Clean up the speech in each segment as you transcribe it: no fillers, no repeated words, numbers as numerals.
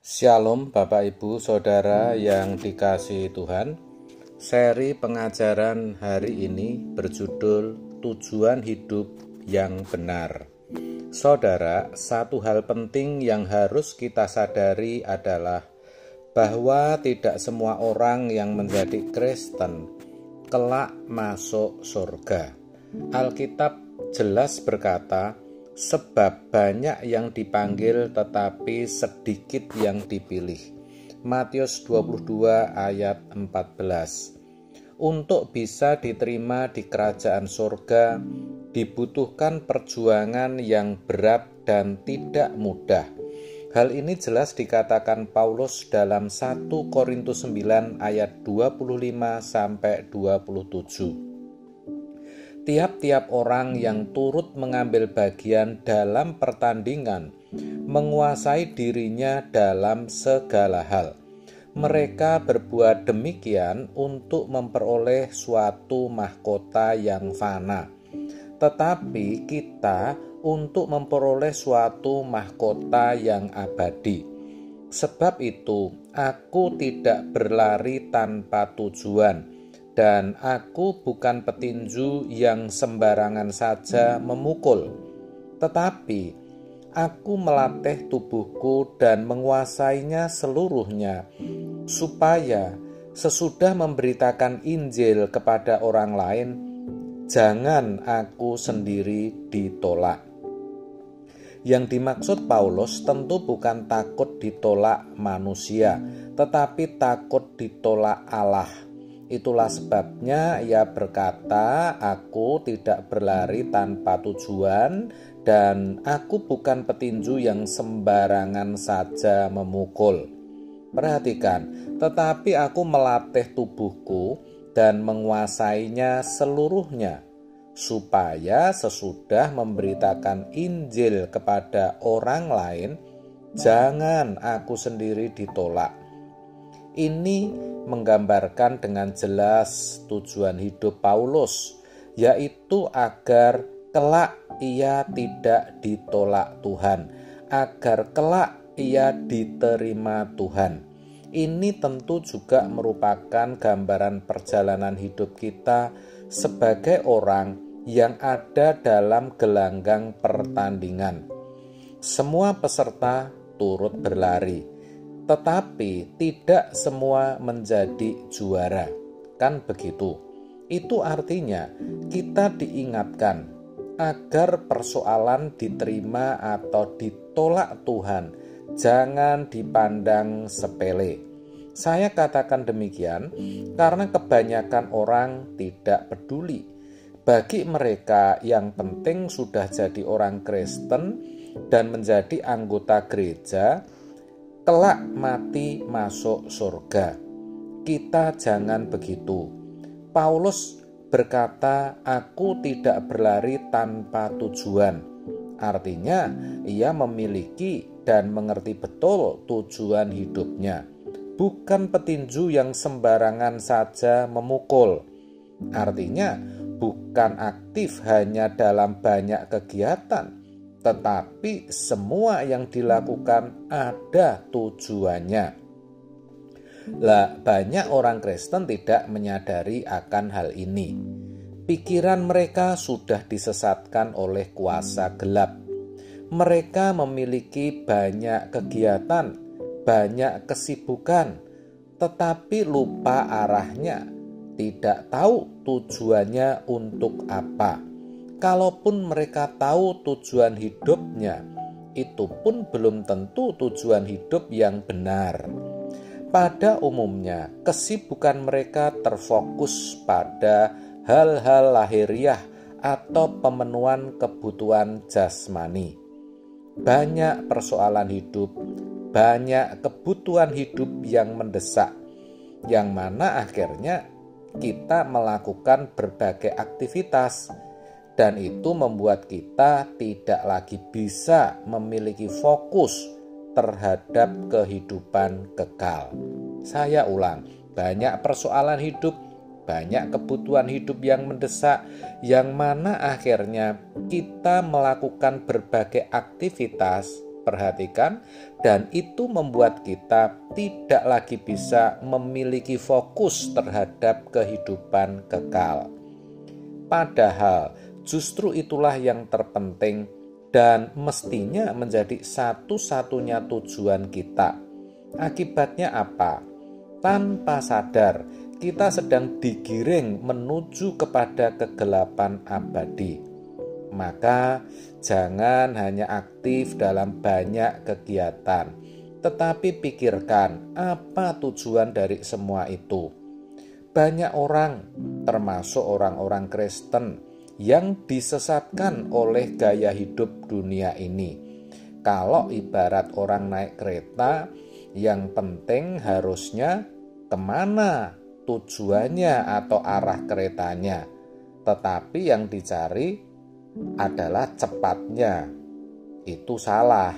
Shalom Bapak Ibu Saudara yang dikasihi Tuhan. Seri pengajaran hari ini berjudul Tujuan Hidup yang Benar. Saudara, satu hal penting yang harus kita sadari adalah bahwa tidak semua orang yang menjadi Kristen kelak masuk surga. Alkitab jelas berkata, sebab banyak yang dipanggil tetapi sedikit yang dipilih. Matius 22 ayat 14. Untuk bisa diterima di kerajaan surga dibutuhkan perjuangan yang berat dan tidak mudah. Hal ini jelas dikatakan Paulus dalam 1 Korintus 9 ayat 25 sampai 27. Tiap-tiap orang yang turut mengambil bagian dalam pertandingan menguasai dirinya dalam segala hal. Mereka berbuat demikian untuk memperoleh suatu mahkota yang fana. Tetapi kita untuk memperoleh suatu mahkota yang abadi. Sebab itu, aku tidak berlari tanpa tujuan. Dan aku bukan petinju yang sembarangan saja memukul, tetapi aku melatih tubuhku dan menguasainya seluruhnya, supaya sesudah memberitakan Injil kepada orang lain, jangan aku sendiri ditolak. Yang dimaksud Paulus tentu bukan takut ditolak manusia, tetapi takut ditolak Allah. Itulah sebabnya ia berkata, aku tidak berlari tanpa tujuan dan aku bukan petinju yang sembarangan saja memukul. Perhatikan, tetapi aku melatih tubuhku dan menguasainya seluruhnya, supaya sesudah memberitakan Injil kepada orang lain, jangan aku sendiri ditolak. Ini menggambarkan dengan jelas tujuan hidup Paulus, yaitu agar kelak ia tidak ditolak Tuhan, agar kelak ia diterima Tuhan. Ini tentu juga merupakan gambaran perjalanan hidup kita sebagai orang yang ada dalam gelanggang pertandingan. Semua peserta turut berlari, tetapi tidak semua menjadi juara. Kan begitu? Itu artinya kita diingatkan agar persoalan diterima atau ditolak Tuhan jangan dipandang sepele. Saya katakan demikian karena kebanyakan orang tidak peduli. Bagi mereka yang penting sudah jadi orang Kristen dan menjadi anggota gereja, kelak mati masuk surga. Kita jangan begitu. Paulus berkata, aku tidak berlari tanpa tujuan. Artinya, ia memiliki dan mengerti betul tujuan hidupnya. Bukan petinju yang sembarangan saja memukul. Artinya, bukan aktif hanya dalam banyak kegiatan, tetapi semua yang dilakukan ada tujuannya. Banyak orang Kristen tidak menyadari akan hal ini. Pikiran mereka sudah disesatkan oleh kuasa gelap. Mereka memiliki banyak kegiatan, banyak kesibukan, tetapi lupa arahnya, tidak tahu tujuannya untuk apa. Kalaupun mereka tahu tujuan hidupnya, itu pun belum tentu tujuan hidup yang benar. Pada umumnya, kesibukan mereka terfokus pada hal-hal lahiriah atau pemenuhan kebutuhan jasmani. Banyak persoalan hidup, banyak kebutuhan hidup yang mendesak, yang mana akhirnya kita melakukan berbagai aktivitas, dan itu membuat kita tidak lagi bisa memiliki fokus terhadap kehidupan kekal. Saya ulang, banyak persoalan hidup, banyak kebutuhan hidup yang mendesak, yang mana akhirnya kita melakukan berbagai aktivitas, Perhatikan, dan itu membuat kita tidak lagi bisa memiliki fokus terhadap kehidupan kekal. Padahal justru itulah yang terpenting dan mestinya menjadi satu-satunya tujuan kita. Akibatnya apa? Tanpa sadar, kita sedang digiring menuju kepada kegelapan abadi. Maka jangan hanya aktif dalam banyak kegiatan, tetapi pikirkan apa tujuan dari semua itu. Banyak orang, termasuk orang-orang Kristen, yang disesatkan oleh gaya hidup dunia ini. Kalau ibarat orang naik kereta, yang penting harusnya kemana tujuannya atau arah keretanya. Tetapi yang dicari adalah cepatnya. Itu salah.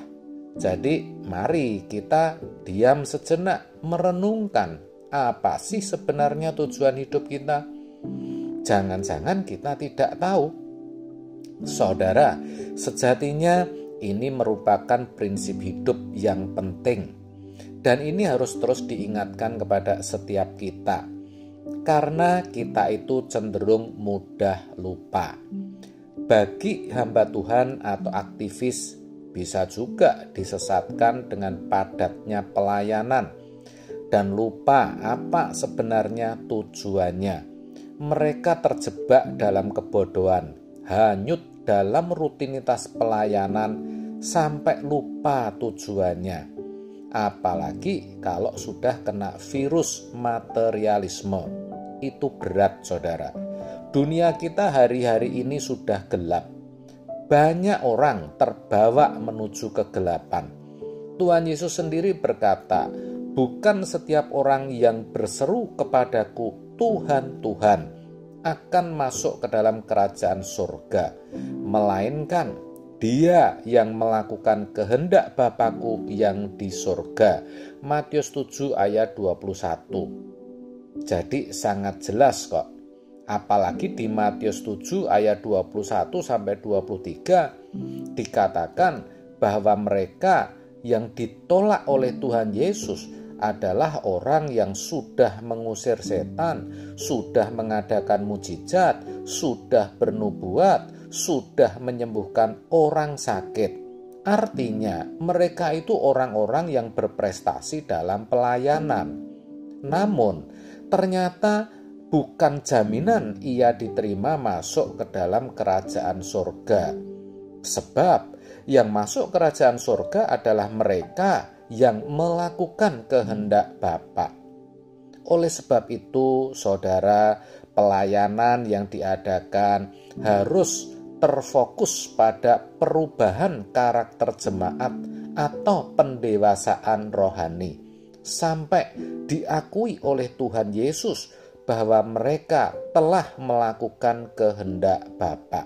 Jadi mari kita diam sejenak merenungkan apa sih sebenarnya tujuan hidup kita. Jangan-jangan kita tidak tahu. Saudara, sejatinya ini merupakan prinsip hidup yang penting. Dan ini harus terus diingatkan kepada setiap kita. Karena kita itu cenderung mudah lupa. Bagi hamba Tuhan atau aktivis bisa juga disesatkan dengan padatnya pelayanan dan lupa apa sebenarnya tujuannya. Mereka terjebak dalam kebodohan, hanyut dalam rutinitas pelayanan sampai lupa tujuannya. Apalagi kalau sudah kena virus materialisme. Itu berat, saudara. Dunia kita hari-hari ini sudah gelap. Banyak orang terbawa menuju kegelapan. Tuhan Yesus sendiri berkata, "Bukan setiap orang yang berseru kepadaku, Tuhan, Tuhan, akan masuk ke dalam kerajaan surga, melainkan dia yang melakukan kehendak Bapa-Ku yang di surga." Matius 7 ayat 21. Jadi sangat jelas kok. Apalagi di Matius 7 ayat 21 sampai 23 dikatakan bahwa mereka yang ditolak oleh Tuhan Yesus adalah orang yang sudah mengusir setan, sudah mengadakan mujizat, sudah bernubuat, sudah menyembuhkan orang sakit. Artinya mereka itu orang-orang yang berprestasi dalam pelayanan. Namun ternyata bukan jaminan ia diterima masuk ke dalam kerajaan surga. Sebab yang masuk kerajaan surga adalah mereka yang melakukan kehendak Bapa. Oleh sebab itu, saudara, pelayanan yang diadakan harus terfokus pada perubahan karakter jemaat atau pendewasaan rohani, sampai diakui oleh Tuhan Yesus bahwa mereka telah melakukan kehendak Bapa.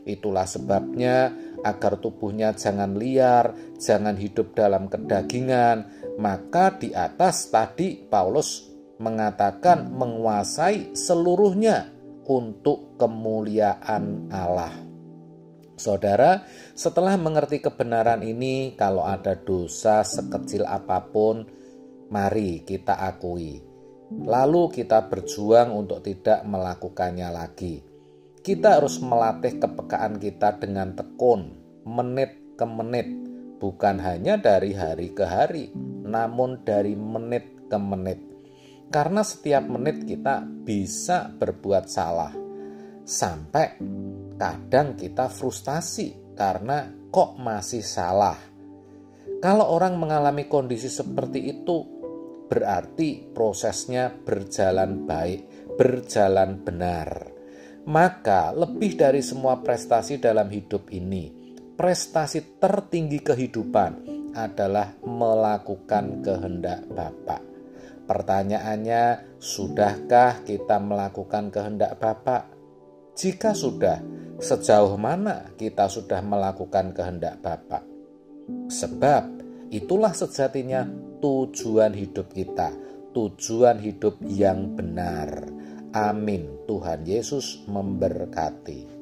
Itulah sebabnya agar tubuhnya jangan liar, jangan hidup dalam kedagingan. Maka di atas tadi Paulus mengatakan menguasai seluruhnya untuk kemuliaan Allah. Saudara, setelah mengerti kebenaran ini, kalau ada dosa sekecil apapun, mari kita akui. Lalu kita berjuang untuk tidak melakukannya lagi. Kita harus melatih kepekaan kita dengan tekun, menit ke menit, bukan hanya dari hari ke hari, namun dari menit ke menit. Karena setiap menit kita bisa berbuat salah. Sampai kadang kita frustasi karena kok masih salah. Kalau orang mengalami kondisi seperti itu, berarti prosesnya berjalan baik, berjalan benar. Maka lebih dari semua prestasi dalam hidup ini, prestasi tertinggi kehidupan adalah melakukan kehendak Bapa. Pertanyaannya, sudahkah kita melakukan kehendak Bapa? Jika sudah, sejauh mana kita sudah melakukan kehendak Bapa? Sebab itulah sejatinya tujuan hidup kita, tujuan hidup yang benar. Amin. Tuhan Yesus memberkati.